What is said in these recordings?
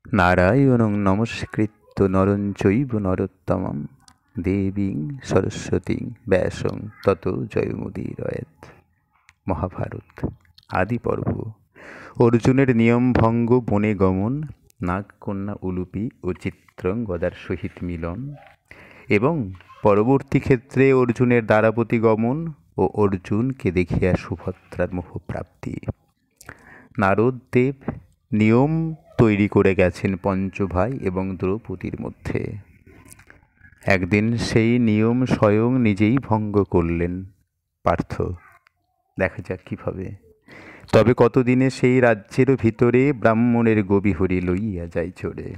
নারায়ণং নমস্কৃত্য নরং চৈব নরোত্তমং দেবীং সরস্বতীং ব্যাসং ততো জয়মুদীরয়েৎ। মহাভারত আদি পর্ব। অর্জুনের নিয়ম ভঙ্গ, বনে গমন, নাগকন্যা উলুপি ও চিত্রাঙ্গদার সহিত মিলন এবং পরবর্তী ক্ষেত্রে অর্জুনের দ্বারাবতী গমন ও অর্জুনকে দেখিয়া সুভদ্রার মোহপ্রাপ্তি। নারদদেব নিয়ম তৈরি করে গেছেন পঞ্চভাই এবং দ্রৌপদীর মধ্যে। একদিন সেই নিয়ম স্বয়ং নিজেই ভঙ্গ করলেন পার্থ। দেখা যাক কিভাবে। তবে কতদিনে সেই রাজ্যের ভিতরে ব্রাহ্মণের গবিহরি লইয়া যায় চড়ে।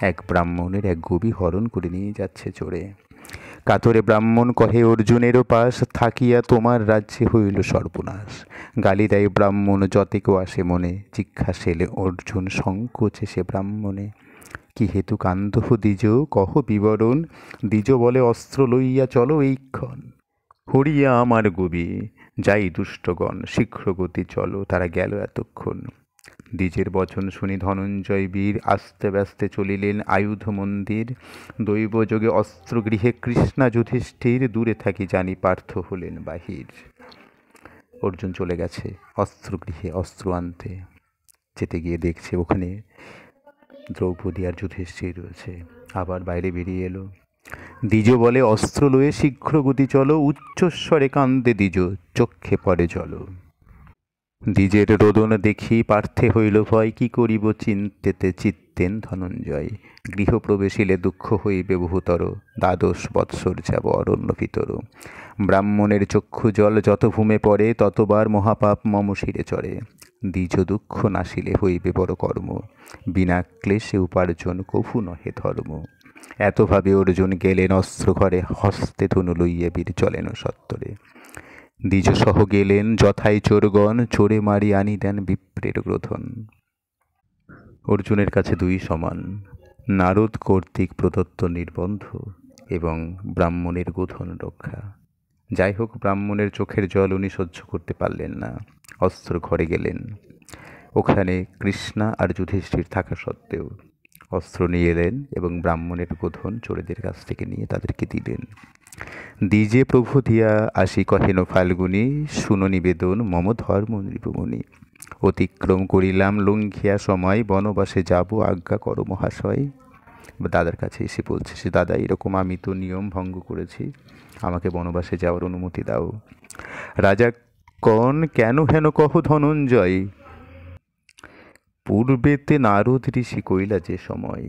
এক ব্রাহ্মণের এক গবি হরণ করে নিয়ে যাচ্ছে চড়ে। কাতরে ব্রাহ্মণ কহে অর্জুনেরও পাশ, থাকিয়া তোমার রাজ্যে হইল সর্বনাশ। গালি দেয় ব্রাহ্মণ যতেকেও আসে মনে, জিজ্ঞাসেলে অর্জুন সংকোচে সে ব্রাহ্মণে। কি হেতু কান্দহ দ্বিজ কহ বিবরণ, দ্বিজ বলে অস্ত্র লইয়া চলো এইক্ষণ। হরিয়া আমার গবি যাই দুষ্টগণ, শীঘ্র গতি চলো, তারা গেল এতক্ষণ। দ্বিজের বচন শুনি ধনঞ্জয় বীর, আস্তে ব্যস্তে চলিলেন আয়ুধ মন্দির। দৈবযোগে অস্ত্রগৃহে কৃষ্ণা যুধিষ্ঠির, দূরে থাকি জানি পার্থ হলেন বাহির। অর্জুন চলে গেছে অস্ত্রগৃহে অস্ত্র আনতে। যেতে গিয়ে দেখছে ওখানে দ্রৌপদী আর যুধিষ্ঠির রয়েছে। আবার বাইরে বেরিয়ে এলো। দ্বিজ বলে অস্ত্র লয়ে শীঘ্র গতি চলো, উচ্চস্বরে কান্দে দ্বিজ, চক্ষে পড়ে জল। দ্বিজের রোদন দেখি পার্থে হইল ভয়, কি করিব চিন্তেতে চিত্তেন ধনঞ্জয়। গৃহপ্রবেশিলে দুঃখ হইবে বহুতর, দ্বাদশ বৎসর যাব অরণ্য ভিতর। ব্রাহ্মণের চক্ষু জল যত ভূমে পড়ে, ততবার মহাপাপ মম শিরে চড়ে। দ্বিজ দুঃখ নাশিলে হইবে বড় কর্ম, বিনা ক্লেশে উপার্জন কভু নহে ধর্ম। এতভাবে অর্জুন গেলেন অস্ত্র ঘরে, হস্তে ধনু লইয়া বীর চলেন সত্তরে। দ্বিজ সহ গেলেন যথাই চোরগণ, চোরে মারি আনি দেন বিপ্রের গ্রথন। অর্জুনের কাছে দুই সমান, নারদ কর্তৃক প্রদত্ত নির্বন্ধ এবং ব্রাহ্মণের গোধন রক্ষা। যাই হোক, ব্রাহ্মণের চোখের জল উনি সহ্য করতে পারলেন না, অস্ত্র ঘরে গেলেন। ওখানে কৃষ্ণা আর যুধিষ্ঠির থাকা সত্ত্বেও অস্ত্র নিয়ে এলেন এবং ব্রাহ্মণের গোধন চোরেদের কাছ থেকে নিয়ে তাদেরকে দিলেন। দ্বিজে প্রভু দিয়া আসি কহেন ফাল্গুনি, শুনো নিবেদন মম ধর্ম নৃপমুনি। অতিক্রম করিলাম লঙ্ঘিয়া সময়, বনবাসে যাব আজ্ঞা করো মহাশয়। দাদার কাছে এসে বলছে সে, দাদা এরকম আমি তো নিয়ম ভঙ্গ করেছি, আমাকে বনবাসে যাওয়ার অনুমতি দাও। রাজা কন কেন হেন কহ ধনঞ্জয়, পূর্বেতে নারদ ঋষি কইলা যে সময়।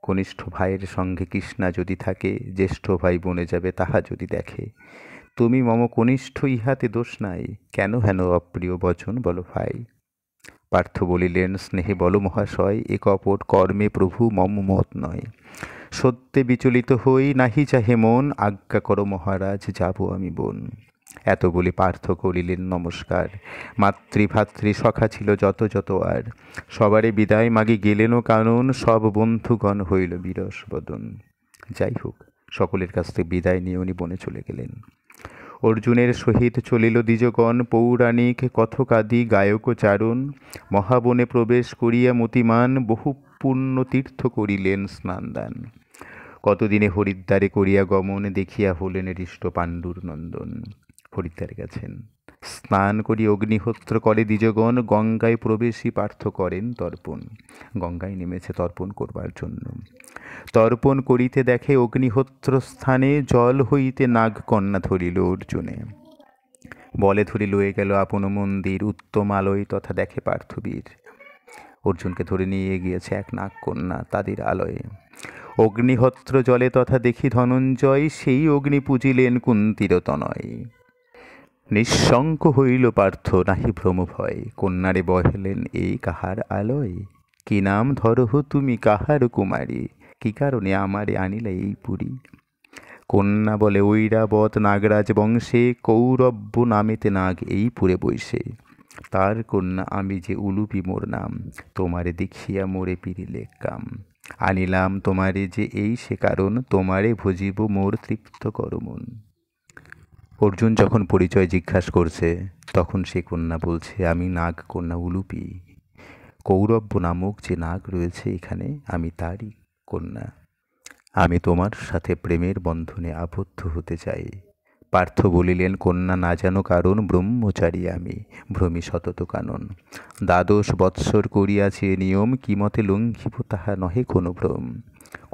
কনিষ্ঠ ভাইয়ের সঙ্গে কৃষ্ণা যদি থাকে, জ্যেষ্ঠ ভাই বনে যাবে তাহা যদি দেখে। তুমি মম কনিষ্ঠ, ইহাতে দোষ নাই, কেন হেন অপ্রিয় বচন বলো ভাই। পার্থ বলিলেন স্নেহে বলো মহাশয়, এ কপট কর্মে প্রভু মম মত নয়। সত্যে বিচলিত হই নাহি চাহে মন, আজ্ঞা করো মহারাজ যাব আমি বন। এত বলি পার্থ করিলেন নমস্কার, মাতৃভাতৃ সখা ছিল যত যত আর। সবারে বিদায় মাগি গেলেনও কানন, সব বন্ধুগণ হইল বিরস বদন। যাই হোক, সকলের কাছ থেকে বিদায় নিয়ে উনি বনে চলে গেলেন। অর্জুনের সহিত চলিল দ্বিজগণ, পৌরাণিক কথকাদি গায়ক চারণ। মহাবনে প্রবেশ করিয়া মতিমান, বহু পুণ্য তীর্থ করিলেন স্নান দান। কতদিনে হরিদ্বারে করিয়া গমন, দেখিয়া হলেন হৃষ্ট পাণ্ডুর নন্দন। হরিদ্বারে গেছেন, স্নান করি অগ্নিহোত্র করে দ্বিজগণ, গঙ্গায় প্রবেশী পার্থ করেন তর্পণ। গঙ্গায় নেমেছে তর্পণ করবার জন্য। তর্পণ করিতে দেখে অগ্নিহোত্র স্থানে, জল হইতে নাগকন্যা ধরিল অর্জুনে। বলে ধরি লয়ে গেল আপন মন্দির, উত্তম আলোয় তথা দেখে পার্থবীর। অর্জুনকে ধরে নিয়ে গিয়েছে এক নাগকন্যা তাদের আলয়ে। অগ্নিহোত্র জলে তথা দেখি ধনঞ্জয়, সেই অগ্নি পূজিলেন কুন্তীর তনয়। নিঃশঙ্ক হইল পার্থ নাহি ভ্রম ভয়, কন্যারে বহেলেন এই কাহার আলয়। কি নাম ধরহ তুমি কাহার কুমারী, কি কারণে আমারে আনিলে এই পুরী। কন্যা বলে ঐরাবত নাগরাজ বংশে, কৌরব্য নামেতে নাগ এই পুরে বৈশে। তার কন্যা আমি যে উলুপি মোর নাম, তোমারে দেখিয়া মোরে পিরিলে কাম। আনিলাম তোমারে যে এই সে কারণ, তোমারে ভজিব মোর তৃপ্ত করমন। অর্জুন যখন পরিচয় জিজ্ঞাসা করছে, তখন সে কন্যা বলছে আমি নাগ কন্যা উলুপি। কৌরব্য নামক যে নাগ রয়েছে এখানে, আমি তারই কন্যা। আমি তোমার সাথে প্রেমের বন্ধনে আবদ্ধ হতে চাই। পার্থ বলিলেন, কন্যা না জানো কারণ, ব্রহ্মচারী আমি, ভ্রমি সতত কানন। দ্বাদশ বৎসর করিয়াছি এ নিয়ম, কি মতে লঙ্ঘিব তাহা নহে কোনো ভ্রম।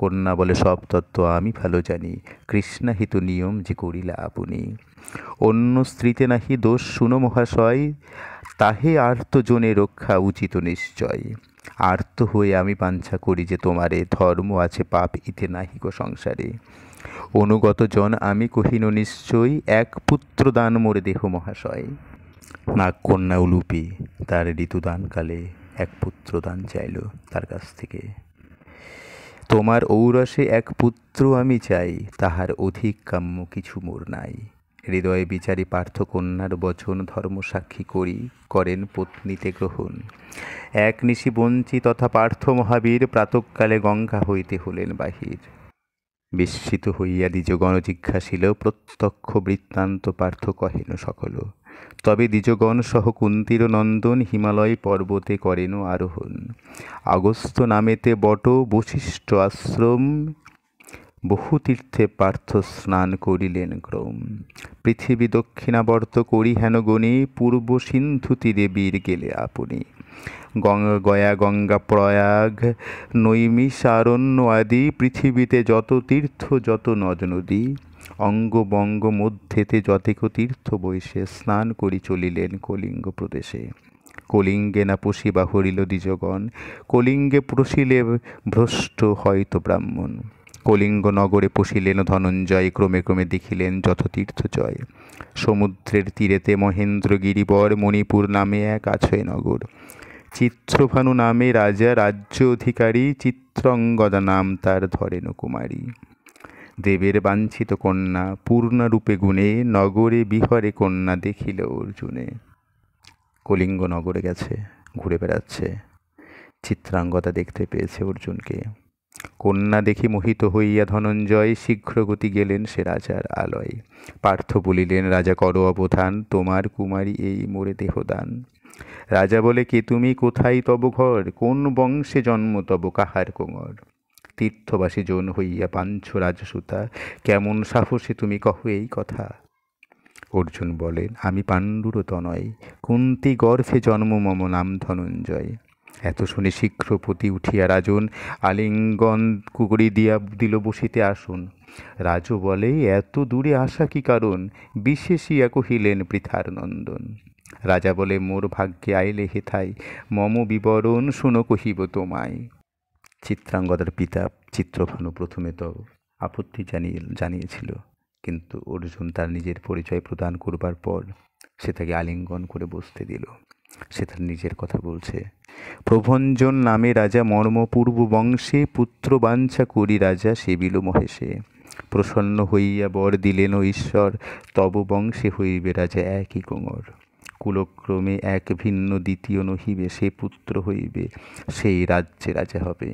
কন্যা বলে, সব তত্ত্ব আমি ভালো জানি, কৃষ্ণাহিত নিয়ম যে করিলা আপনি। অন্য স্ত্রীতে নাহি দোষ শুনো মহাশয়, তাহে আর্তজনে রক্ষা উচিত নিশ্চয়। আর্ত হয়ে আমি বাঞ্ছা করি যে তোমারে, ধর্ম আছে পাপ ইতে নাহিক সংসারে। অনুগত জন আমি কহিনু নিশ্চয়, এক পুত্র দান মোরে দেহ মহাশয়। নাগকন্যা উলুপি তার ঋতুদানকালে এক পুত্র দান চাইল তার কাছ থেকে। তোমার ঔরসে এক পুত্র আমি চাই, তাহার অধিক কাম্য কিছু মোর নাই। হৃদয়ে বিচারী পার্থ কন্যার বচন, ধর্ম সাক্ষী করি করেন পত্নীতে গ্রহণ। এক নিশি বঞ্চি তথা পার্থ মহাবীর, প্রাতঃকালে গঙ্গা হইতে হলেন বাহির। বিস্মিত হইয়া দ্বিজগণ জিজ্ঞাসিল, প্রত্যক্ষ বৃত্তান্ত পার্থ কহেন সকল। তবে দ্বিজগণ সহ কুন্তীর নন্দন, হিমালয় পর্বতে করেন আরোহণ। আগস্ত্য নামেতে বট বশিষ্ঠ আশ্রম, বহু তীর্থে পার্থ স্নান করিলেন ক্রম। পৃথিবী দক্ষিণাবর্ত করি হেন গণি, পূর্ব সিন্ধু তীরে বীর গেলে আপনি। গয়া গঙ্গা প্রয়াগ নৈমিষারণ্য আদি, পৃথিবীতে যত তীর্থ যত নদ নদী। অঙ্গ বঙ্গ মধ্যেতে যতেক তীর্থ বৈশে, স্নান করি চলিলেন কলিঙ্গ প্রদেশে। কলিঙ্গে না পশিবা হরিল দ্বিজগণ, কলিঙ্গে প্রশিলে ভ্রষ্ট হয়তো ব্রাহ্মণ। কলিঙ্গ নগরে পশিলেন ধনঞ্জয়, ক্রমে ক্রমে দেখিলেন যত তীর্থ জয়। সমুদ্রের তীরেতে মহেন্দ্র গিরিবর, মণিপুর নামে এক আছে নগর। চিত্রভানু নামে রাজা রাজ্য অধিকারী, চিত্রঙ্গদা নাম তার ধরেন কুমারী। দেবের বাঞ্ছিত কন্যা পূর্ণরূপে গুণে, নগরে বিহরে কন্যা দেখিল অর্জুনে। কলিঙ্গ নগরে গেছে, ঘুরে বেড়াচ্ছে, চিত্রাঙ্গদা দেখতে পেয়েছে অর্জুনকে। কন্যা দেখি মোহিত হইয়া ধনঞ্জয়, শীঘ্রগতি গেলেন সে রাজার আলয়। পার্থ বলিলেন, রাজা করো অবধান, তোমার কুমারী এই মোরে দেহদান। রাজা বলে, কে তুমি, কোথায় তব ঘর, কোন বংশে জন্ম তব, কাহার কোঙর। তীর্থবাসী জন হইয়া পাঞ্ছ রাজসুতা, কেমন সাহসে তুমি কহ এই কথা। অর্জুন বলেন, আমি পাণ্ডুর তনয়, কুন্তি গর্ভে জন্ম মম, নাম ধনঞ্জয়। এত শুনে শীঘ্র পতি উঠিয়া রাজন, আলিঙ্গন কুকরি দিয়া দিল বসিতে আসন। রাজু বলে, এত দূরে আসা কি কারণ, বিশেষিয়া কহিলেন পৃথার নন্দন। রাজা বলে, মোর ভাগ্যে আইলে হেথায়, মম বিবরণ শুনো কহিব তোমায়। চিত্রাঙ্গদার পিতা চিত্রভানু প্রথমে তো আপত্তি জানিয়েছিল, কিন্তু অর্জুন তার নিজের পরিচয় প্রদান করবার পর সে তাকে আলিঙ্গন করে বসতে দিল। সে তার নিজের কথা বলছে। প্রভঞ্জন নামে রাজা মর্ম পূর্ব বংশে, পুত্র বাঞ্ছা করি রাজা সেবিল মহেশে। প্রসন্ন হইয়া বর দিলেন ঈশ্বর, তব বংশে হইবে রাজা একই কোঙর। কুলক্রমে এক ভিন্ন দ্বিতীয় নহিবে, সে পুত্র হইবে সেই রাজ্যে রাজা হবে।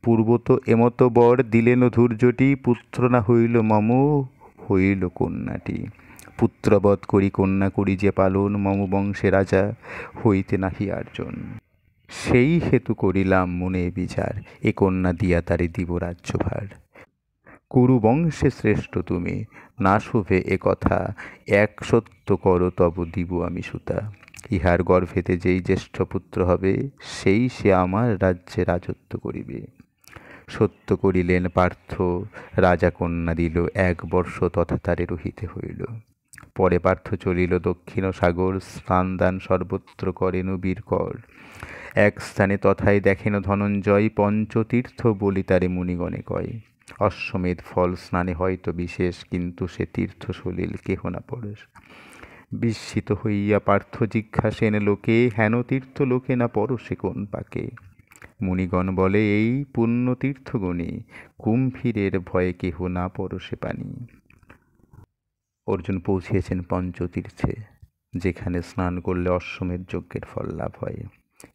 পূর্বত এমত বর দিলেন ধূর্যটি, পুত্র না হইল মম হইল কন্যাটি। পুত্রবধ করি কন্যা করি যে পালন, মম বংশে রাজা হইতে নাহি আর্জন। সেই হেতু করিলাম মনে বিচার, এ কন্যা দিয়া তারে দিব রাজ্যভার। কুরু বংশে শ্রেষ্ঠ তুমি, না শোভে এ কথা, এক সত্য করো তব দিব আমি সুতা। ইহার গর্ভেতে যেই জ্যেষ্ঠ পুত্র হবে, সেই সে আমার রাজ্যে রাজত্ব করিবে। সত্য করিলেন পার্থ, রাজা কন্যা দিল, 1 বর্ষ তথা তারে রহিতে হইল। পরে পার্থ চলিল দক্ষিণ সাগর, স্নান দান সর্বত্র করেন বীরকর। এক স্থানে তথায় দেখেন ধনঞ্জয়, পঞ্চতীর্থ বলি তারে মুনিগণে কয়। অশ্বমেধ ফল স্নানে হয়তো বিশেষ, কিন্তু সে তীর্থ সলিল কেহ না পরশ। বিস্মিত হইয়া পার্থ জিজ্ঞাসেন লোকে, হেন তীর্থ লোকে না পরশে কোন পাকে। মুনিগণ বলে, এই পুণ্য তীর্থগণে, কুম্ভীরের ভয়ে কেহ না পরশে পানি। অর্জুন পৌঁছিয়েছেন পঞ্চতীর্থে, যেখানে স্নান করলে অশ্বমেধ যজ্ঞের ফল লাভ হয়,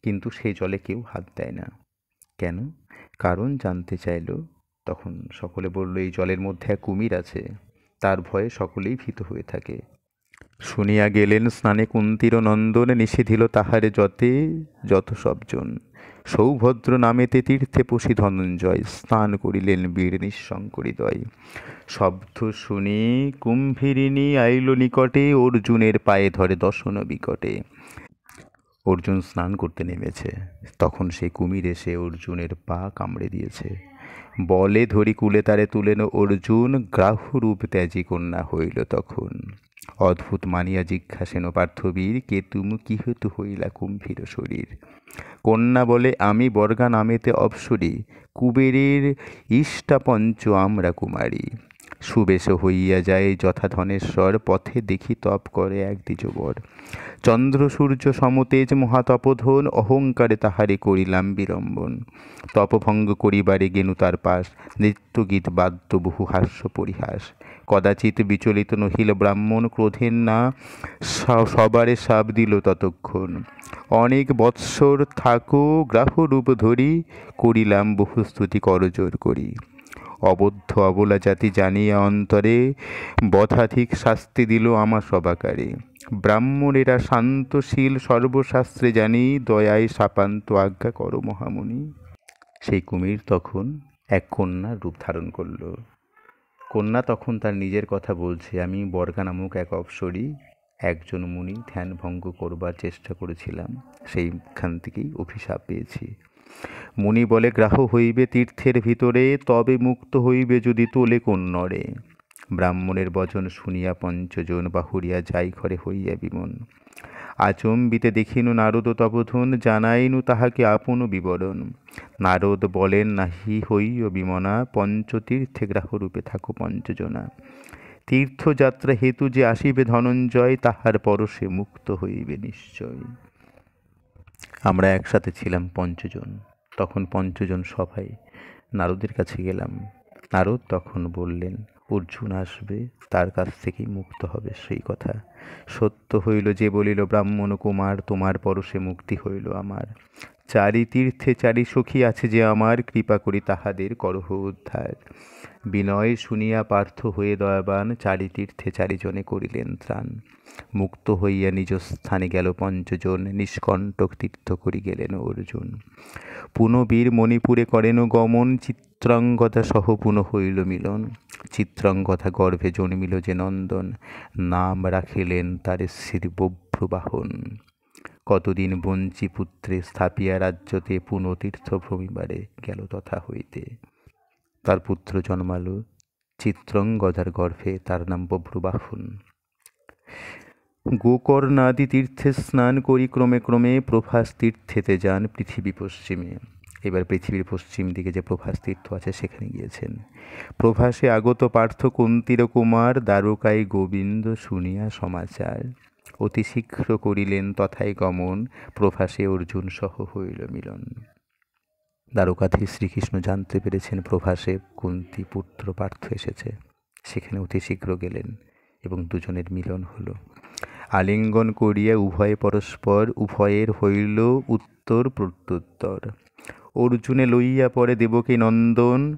কিন্তু সেই জলে কেউ হাত দেয় না। কেন? কারণ জানতে চাইল। তখন সকলে বলল, এই জলের মধ্যে এক কুমির আছে, তার ভয়ে সকলেই ভীত হয়ে থাকে। শুনিয়া গেলেন স্নানে কুন্তীর নন্দন, নিষেধিল তাহারে যতে যত সবজন। সৌভদ্র নামেতে তীর্থে পশি ধনঞ্জয়, স্নান করিলেন বীর নিঃশঙ্করিদয়। শব্দ শুনি কুম্ভীরিণী আইল নিকটে, অর্জুনের পায়ে ধরে দশন বিকটে। অর্জুন স্নান করতে নেমেছে, তখন সেই কুমির এসে অর্জুনের পা কামড়ে দিয়েছে। বলে ধরি কুলে তারে তুলেন অর্জুন, গ্রাহ্যরূপ ত্যাজি কন্যা হইল তখন। অদ্ভুত মানিয়া জিজ্ঞাসেন পার্থবীর, কে তুম কি হেতু হইলা কুম্ভীর শরীর। কন্যা বলে, আমি বর্গা নামেতে অপ্সরী, কুবেরের ইষ্টা পঞ্চ আমরা কুমারী। সুবেশ হইয়া যায় যথা ধনেশ্বর, পথে দেখি তপ করে এক দ্বিজবর। চন্দ্র সূর্য সমতেজ মহাতপোধন, অহংকারে তাহারে করিলাম বিড়ম্বন। তপভঙ্গ করিবারে গেনু তার পাশ, নৃত্য গীত বাদ্য বহু হাস্য পরিহাস। কদাচিৎ বিচলিত নহিল ব্রাহ্মণ, ক্রোধের না সবারে সাপ দিল ততক্ষণ। অনেক বৎসর থাকো গ্রাহরূপ ধরি, করিলাম বহু স্তুতি করজোর করি। অবদ্ধ অবলা জাতি জানিয়া অন্তরে, বধাধিক শাস্তি দিল আমা সবাকারে। ব্রাহ্মণেরা শান্তশীল সর্বশাস্ত্রে জানি, দয়ায় শাপান্ত আজ্ঞা করো মহামুনি। সেই কুমির তখন এক কন্যার রূপ ধারণ করল। কন্যা তখন তার নিজের কথা বলছে, আমি বর্গা নামক এক অপ্সরী, একজন মুনি ধ্যান ভঙ্গ করবার চেষ্টা করেছিলাম, সেইখান থেকেই অভিশাপ পেয়েছি। মুনি বলে, গ্রাহ হইবে তীর্থের ভিতরে, তবে মুক্ত হইবে যদি তোলে কন্নরে। ব্রাহ্মণের বচন শুনিয়া পঞ্চজন, বাহুরিয়া যাই ঘরে হইয়া বিমন। আচম্বিতে দেখিনু নারদ তপোধন, জানাইনু তাহাকে আপন বিবরণ। নারদ বলেন, নাহি হইও বিমনা, পঞ্চতীর্থে গ্রাহরূপে থাকো পঞ্চজনা। তীর্থযাত্রা হেতু যে আসিবে ধনঞ্জয়, তাহার পরশে মুক্ত হইবে নিশ্চয়। আমরা একসাথে ছিলাম পঞ্চজন, তখন পঞ্চজন সভায় নারদের কাছে গেলাম। নারদ তখন বললেন, অর্জুন আসবে, তার কাছ থেকেই মুক্ত হবে সেই কথা। সত্য হইল যে বলিল ব্রাহ্মণ কুমার, তোমার পরশে মুক্তি হইল আমার। চারি তীর্থে চারি সখী আছে যে আমার, কৃপা করি তাহাদের করহ উদ্ধার। বিনয় শুনিয়া পার্থ হয়ে দয়াবান, চারি তীর্থে চারিজনে করিলেন ত্রাণ। মুক্ত হইয়া নিজ স্থানে গেল পঞ্চজন, নিষ্কণ্টক তীর্থ করি গেলেন অর্জুন। পুনবীর মণিপুরে করেন গমন, চিত্রাঙ্গদা সহ পুন হইল মিলন। চিত্রাঙ্গদা গর্ভে জন্মিল যে নন্দন, নাম রাখিলেন তার শ্রী বভ্রবাহন। কতদিন বঞ্চি পুত্রে স্থাপিয়া রাজ্যতে, পুনতীর্থ ভ্রমিবারে গেল তথা হইতে। তার পুত্র জন্মালো চিত্রাঙ্গদার গর্ভে, তার নাম বভ্রবাহন। গোকর্ণাদি তীর্থে স্নান করি ক্রমে ক্রমে, প্রভাস তীর্থেতে যান পৃথিবী পশ্চিমে। এবার পৃথিবীর পশ্চিম দিকে যে প্রভাস তীর্থ আছে সেখানে গিয়েছেন। প্রভাসে আগত পার্থ কুন্তীর কুমার, দ্বারকায় গোবিন্দ শুনিয়া সমাচার। অতি শীঘ্র করিলেন তথায় গমন, প্রভাসে অর্জুন সহ হইল মিলন। দ্বারকাধীশ শ্রীকৃষ্ণ জানতে পেরেছেন প্রভাসে কুন্তী পুত্র পার্থ এসেছে, সেখানে অতি শীঘ্র গেলেন এবং দুজনের মিলন হলো। আলিঙ্গন করিয়া উভয়ে পরস্পর, উভয়ের হইল উত্তর প্রত্যুত্তর। অর্জুনে লইয়া পরে দেবকী নন্দন,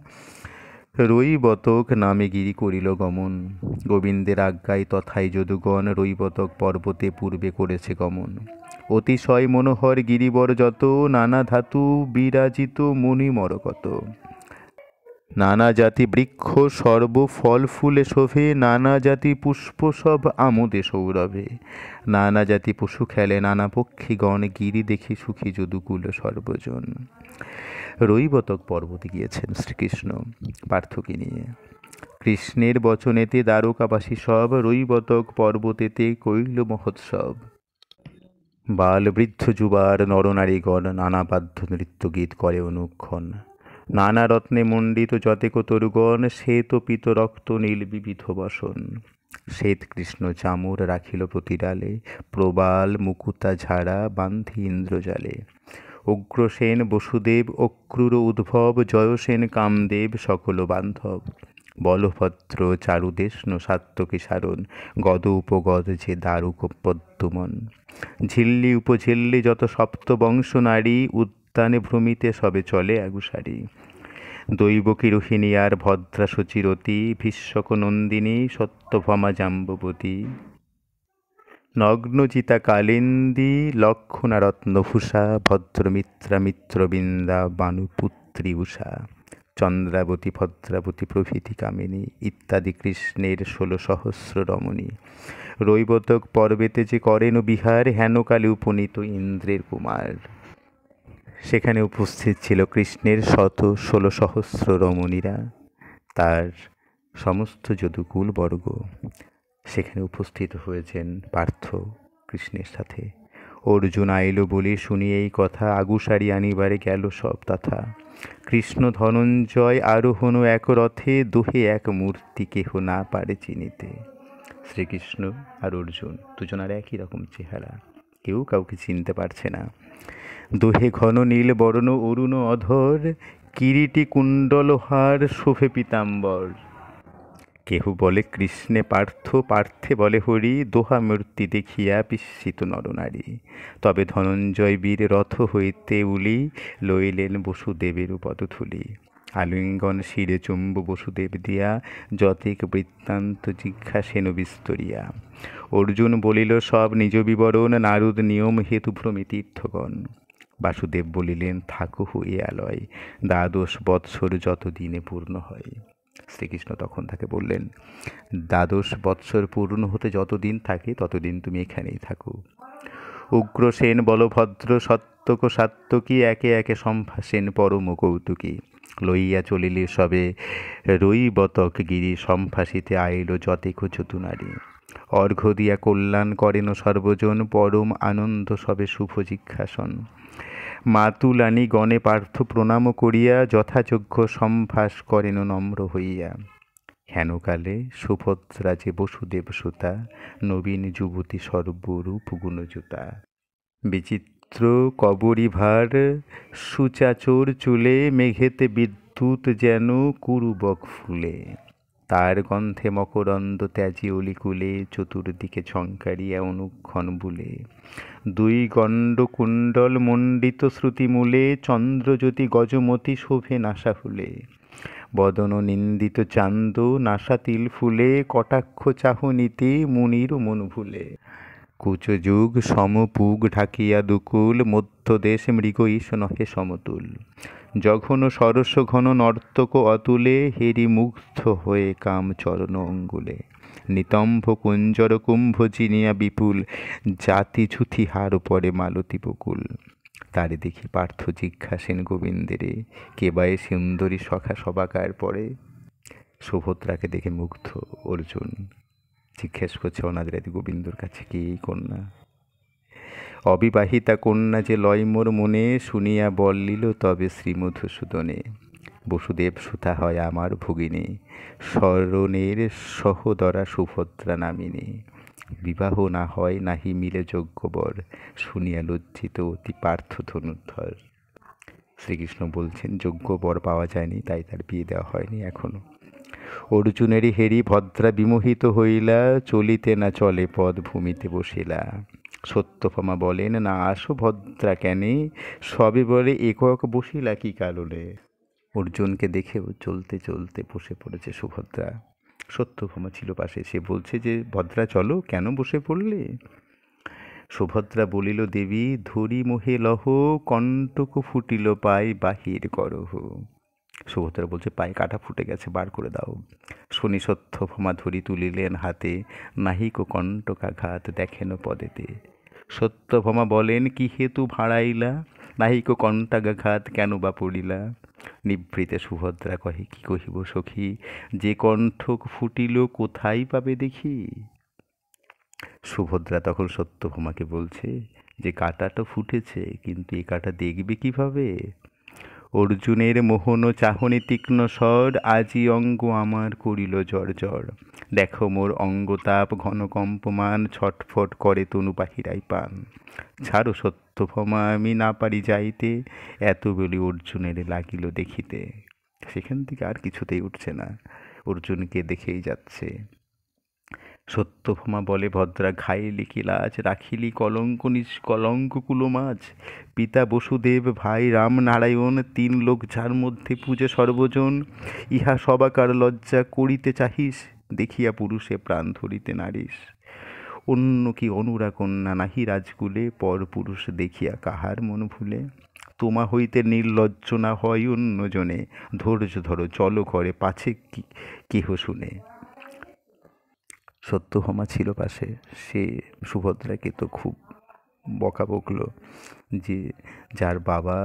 রৈবতক নামে গিরি করিল গমন। গোবিন্দের আজ্ঞায় তথায় যদুগণ, রৈবতক পর্বতে পূর্বে করেছে গমন। অতিশয় মনোহর গিরিবর যত, নানা ধাতু বিরাজিত মুনি মরকত। নানা জাতি বৃক্ষ সর্ব ফল ফুলে শোভে, নানা জাতি পুষ্প সব আমোদে সৌরভে। নানা জাতি পশু খেলে নানা পক্ষীগণ, গিরি দেখি সুখী যদুকুল সর্বজন। রৈবতক পর্বতে গিয়েছেন শ্রীকৃষ্ণ পার্থকে নিয়ে। কৃষ্ণের বচনেতে দ্বারকাবাসী সব, রৈবতক পর্বতেতে কইল মহোৎসব। বাল বৃদ্ধ যুবার নরনারীগণ, নানা বাদ্য নৃত্য গীত করে অনুক্ষণ। নানা রত্নে মণ্ডিত যতেক তরুগণ, শ্বেত পীত রক্ত নীল বিবিধ বসন। শ্বেত কৃষ্ণ চামর রাখিল প্রতিডালে, প্রবাল মুকুতা ঝাড়া বান্ধি ইন্দ্রজালে। উগ্রসেন বসুদেব অক্রূর উদ্ভব, জয়সেন কামদেব সকল বান্ধব। বলভদ্র চারুদেষ্ণ সাত্ত্বকী সারণ, গদ উপগদ যে দারুক পদ্মমন। ঝিল্লি উপঝিল্লি যত সপ্ত বংশ নারী, উদ্যানে ভ্রমিতে সবে চলে আগুসারি। দৈবকী রোহিণী আর ভদ্রা সচিরতী, ভীষ্মক নন্দিনী সত্যভামা জাম্ববতী। নগ্নচিতা কালিন্দী লক্ষণা রত্নভূষা ভদ্রমিত্রা মিত্রবৃন্দা বানুপুত্রী উষা চন্দ্রাবতী ভদ্রাবতী প্রভৃতি কামিনী ইত্যাদি কৃষ্ণের 16,000 রমণী রৈবতক পর্বেতে যে করেন বিহার হেনকালে উপনীত ইন্দ্রের কুমার। সেখানে উপস্থিত ছিল কৃষ্ণের 16,000 রমণীরা, তার সমস্ত যদুকুল বর্গ। সেখানে উপস্থিত হয়েছেন পার্থ কৃষ্ণের সাথে। অর্জুন আইল বলে শুনি এই কথা, আগুসারি আনিবারে গেল সব তথা। কৃষ্ণ ধনঞ্জয় আরোহণ এক রথে, দোহে এক মূর্তি কেহ না পারে চিনিতে। শ্রীকৃষ্ণ আর অর্জুন দুজনার একই রকম চেহারা, কেউ কাউকে চিনতে পারছে না। দোহে ঘন নীল বর্ণ অরুণ অধর, কিরীটি কুণ্ডলহার শোভে পীতাম্বর। কেহ বলে কৃষ্ণে পার্থ, পার্থে বলে হরি, দোহা মূর্তি দেখিয়া বিস্মিত নরনারী। তবে ধনঞ্জয় বীর রথ হইতে উলি, লইলেন বসুদেবের পদধূলি। আলিঙ্গন শিরে চুম্ব বসুদেব দিয়া, যতেক বৃত্তান্ত জিজ্ঞাসেন বিস্তরিয়া। অর্জুন বলিল সব নিজ বিবরণ, নারদ নিয়ম হেতু ভ্রমি তীর্থগণ। বাসুদেব বলিলেন থাকো হয়ে আলয়, 12 বৎসর যতদিনে পূর্ণ হয়। শ্রীকৃষ্ণ তখন তাকে বললেন 12 বৎসর পূর্ণ হতে যতদিন থাকে ততদিন তুমি এখানেই থাকো। উগ্রসেন বলভদ্র সত্যক সাত্যকী একে একে সম্ভাসেন পরম কৌতুকী। লইয়া চলিলে সবে রৈবতক গিরি, সম্ভাসিতে আইল যতেক যদুনারী। অর্ঘ্য দিয়া কল্যাণ করেন সর্বজন, পরম আনন্দ সবে শুভ জিজ্ঞাসন। মাতুলানি গণে পার্থ প্রণাম করিয়া, যথাযোগ্য সম্ভাস করেন নম্র হইয়া। হেনকালে সুভদ্রা যে বসুদেব সুতা, নবীন যুবতী সর্বরূপ গুণযুতা। বিচিত্র কবরীভার সুচাচর চুলে, মেঘেতে বিদ্যুৎ যেন কুরুবক ফুলে। তার গন্ধে মকরন্দ ত্যাজি অলিকুলে, চতুর্দিকে ঝঙ্কারিয়া অনুক্ষণ বুলে। 2 গণ্ড কুণ্ডল মণ্ডিত শ্রুতিমূলে, চন্দ্রজ্যোতি গজমতি শোভে নাসাহুলে। বদন নিন্দিত চান্দ নাসাতিল ফুলে, কটাক্ষ চাহনিতে মুনির মন ভুলে। কুচযুগ সমপুগ ঢাকিয়া দুকুল, মধ্যদেশ মৃগঈশ নহে সমতুল। জঘন সরস ঘন নর্তক অতুলে, হেরি মুগ্ধ হয়ে কাম চরণ অঙ্গুলে। নিতম্ভ কুঞ্জর কুম্ভ চিনিয়া বিপুল, জাতি ছুথি হার পরে মালতী বকুল। তারে দেখি পার্থ জিজ্ঞাসেন গোবিন্দেরে, কেবায়ে সুন্দরী সখা সবাকার পরে। সুভদ্রাকে দেখে মুগ্ধ অর্জুন জিজ্ঞেস করছে অনাদিরাদি গোবিন্দর কাছে কি এই কন্যা? অবিবাহিতা কন্যা যে লয় মোর মনে, শুনিয়া বলিল তবে শ্রীমধুসূদনে। বসুদেব সুতা হয় আমার ভগিনী, শরণের সহোদরা সুভদ্রা নামিনী। বিবাহ না হয় নাহি মিলে যোগ্য বর, শুনিয়া লজ্জিত অতি পার্থ ধনুর্ধর। শ্রীকৃষ্ণ বলছেন যোগ্য বর পাওয়া যায়নি, তাই তার বিয়ে দেওয়া হয়নি এখনো। অর্জুনেরই হেরি ভদ্রা বিমোহিত হইলা, চলিতে না চলে পদ ভূমিতে বসিলা। সত্যভামা বলেন না আসো ভদ্রা কেনে, সবে বলে একক বসিলা কি কারণে। অর্জুনকে দেখেও চলতে চলতে বসে পড়েছে সুভদ্রা। সত্যভামা ছিল পাশে, সে বলছে যে ভদ্রা চলো, কেন বসে পড়লে? সুভদ্রা বলিল দেবী ধরি মোহে লহ, কণ্টক ফুটিল পাই বাহির করহ। সুভদ্রা বলছে পায়ে কাটা ফুটে গেছে, বার করে দাও। শনি সত্যভামা ধরি তুলিলেন হাতে, নাহিক কণ্টকাঘাত দেখেন পদেতে। সত্যভামা বলেন কি হেতু ভাড়াইলা, নাহিক কণ্টকাঘাত কেন বা পড়িলা। নিভৃতে সুভদ্রা কহে কি কহিব সখী, যে কণ্ঠক ফুটিল কোথায় পাবে দেখি। সুভদ্রা তখন সত্যভামাকে বলছে যে কাঁটাটা ফুটেছে, কিন্তু এই কাঁটা দেখবে কিভাবে? অর্জুনের মোহন চাহনি তীক্ষ্ণ স্বর, আজি অঙ্গ আমার করিল জর্জর। দেখো মোর অঙ্গতাপ ঘন কম্পমান, ছটফট করে তনু বাহিরাই পান। ছাড়ো সত্যভামা আমি না পারি যাইতে, এত বলি অর্জুনের লাগিল দেখিতে। সেখান থেকে আর কিছুতেই উঠছে না, অর্জুনকে দেখেই যাচ্ছে। সত্যভামা বলে ভদ্রা ঘাইলি কি লাজ, রাখিলি কলঙ্ক নিষ্কলঙ্ক কুলমাজ। পিতা বসুদেব ভাই রাম নারায়ণ, 3 লোক যার মধ্যে পূজে সর্বজন। ইহা সবাকার লজ্জা করিতে চাহিস, দেখিয়া পুরুষে প্রাণ ধরিতে নারিস। অন্য কি অনুরা কন্যা নাহি রাজকুলে, পর পুরুষ দেখিয়া কাহার মন ভুলে। তোমা হইতে নির্লজ্জ না হয় অন্যজনে, ধৈর্য ধরো চলো করে পাছে কেহ শুনে। সত্যভামা ছিল পাশে, সে সুভদ্রাকে তো খুব বকা বকলো যে যার বাবা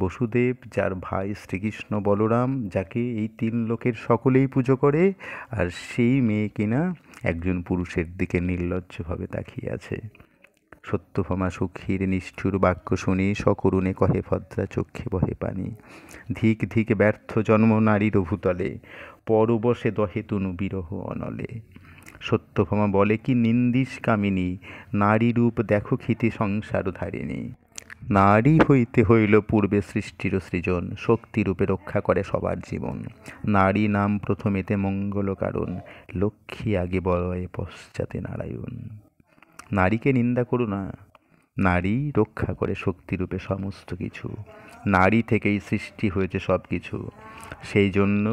বসুদেব, যার ভাই শ্রীকৃষ্ণ বলরাম, যাকে এই তিন লোকের সকলেই পুজো করে, আর সেই মেয়ে কিনা একজন পুরুষের দিকে নির্লজ্জভাবে তাকিয়ে আছে। সত্যভামা সখীর নিষ্ঠুর বাক্য শুনি, সকরুণে কহে ভদ্রা চক্ষে বহে পানি। ধিক ধিক ব্যর্থ জন্ম নারীর ভূতলে, পরবশে দহে তনু বিরহ অনলে। সত্যভামা বলে কি নিন্দিস কামিনী, নারী রূপ দেখো ক্ষিতি সংসার ধারিণী। নারী হইতে হইল পূর্বে সৃষ্টির সৃজন, শক্তিরূপে রক্ষা করে সবার জীবন। নারী নাম প্রথমেতে মঙ্গল কারণ, লক্ষ্মী আগে বলয়ে পশ্চাতে নারায়ণ। নারীকে নিন্দা করো না, নারী রক্ষা করে শক্তিরূপে সমস্ত কিছু। নারী থেকেই সৃষ্টি হয়েছে সব কিছু, সেই জন্য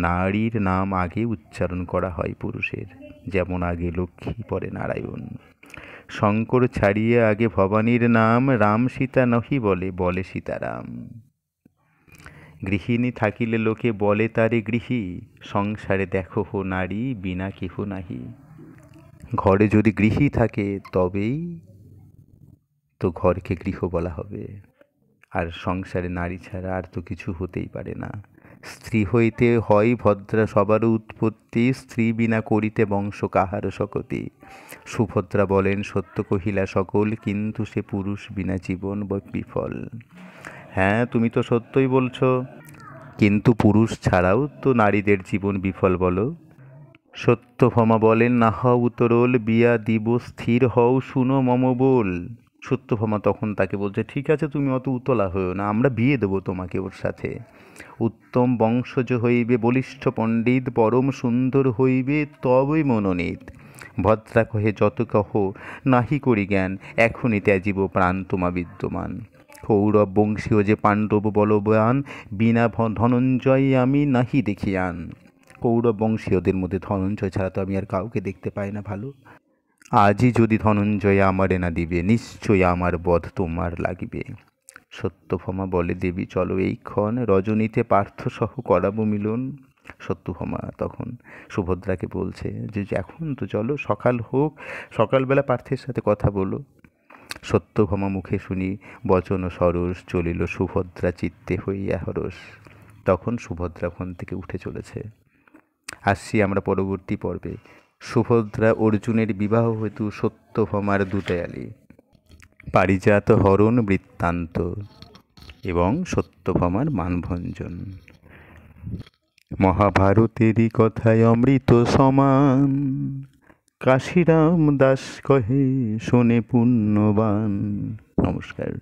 নারীর নাম আগে উচ্চারণ করা হয় পুরুষের, যেমন আগে লক্ষ্মী পরে নারায়ণ। শঙ্কর ছাড়িয়ে আগে ভবানীর নাম, রাম সীতা নহি বলে বলে সীতারাম। গৃহিণী থাকিলে লোকে বলে তারে গৃহী, সংসারে দেখো হো নারী বিনা কেহ নাহি। ঘরে যদি গৃহী থাকে তবেই তো ঘরকে গৃহ বলা হবে, আর সংসারে নারী ছাড়া আর তো কিছু হতেই পারে না। স্ত্রী হইতে হয় ভদ্রা সবার উৎপত্তি, স্ত্রী বিনা করিতে বংশ কাহার শকতি। সুভদ্রা বলেন সত্য কহিলা সকল, কিন্তু সে পুরুষ বিনা জীবন বিফল। হ্যাঁ, তুমি তো সত্যই বলছো, কিন্তু পুরুষ ছাড়াও তো নারীদের জীবন বিফল বলো। সত্যভামা বলেন না হও উতরোল, বিয়া দিব স্থির হও শুনো মম বল। সত্যভামা তখন তাকে বলছে ঠিক আছে, তুমি অত উতলা হয়েও না, আমরা বিয়ে দেবো তোমাকে ওর সাথে। উত্তম বংশজ হইবে বলিষ্ঠ পণ্ডিত, পরম সুন্দর হইবে তবেই মনোনীত। ভদ্রা কহে যত কহ নাহি করি জ্ঞান, এখনই ত্যাজিব প্রাণ তোমা বিদ্যমান। কৌরব বংশীয় যে পাণ্ডব বলবান, বিনা ধনঞ্জয় আমি নাহি দেখিয়ান। কৌরব বংশীয়দের মধ্যে ধনঞ্জয় ছাড়া তো আমি আর কাউকে দেখতে পাই না ভালো। আজই যদি ধনঞ্জয় আমারে না দিবে, নিশ্চয়ই আমার বধ তোমার লাগিবে। সত্যভামা বলে দেবী চলো এইক্ষণ, রজনীতে পার্থ সহ করাবো মিলন। সত্যভামা তখন সুভদ্রাকে বলছে যে এখন তো চলো, সকাল হোক, সকালবেলা পার্থের সাথে কথা বলো। সত্যভামা মুখে শুনি বচন সরস, চলিল সুভদ্রা চিত্তে হইয়া হরস। তখন সুভদ্রা ওখান থেকে উঠে চলেছে। আসছি আমরা পরবর্তী পর্বে। সুভদ্রা অর্জুনের বিবাহ হেতু সত্যভামার দূতায়ালি, পারিজাত হরণ বৃত্তান্ত এবং সত্যভামার মানভঞ্জন। মহাভারতেরই কথায় অমৃত সমান, কাশিরাম দাস কহে শোনে পুণ্যবান। নমস্কার।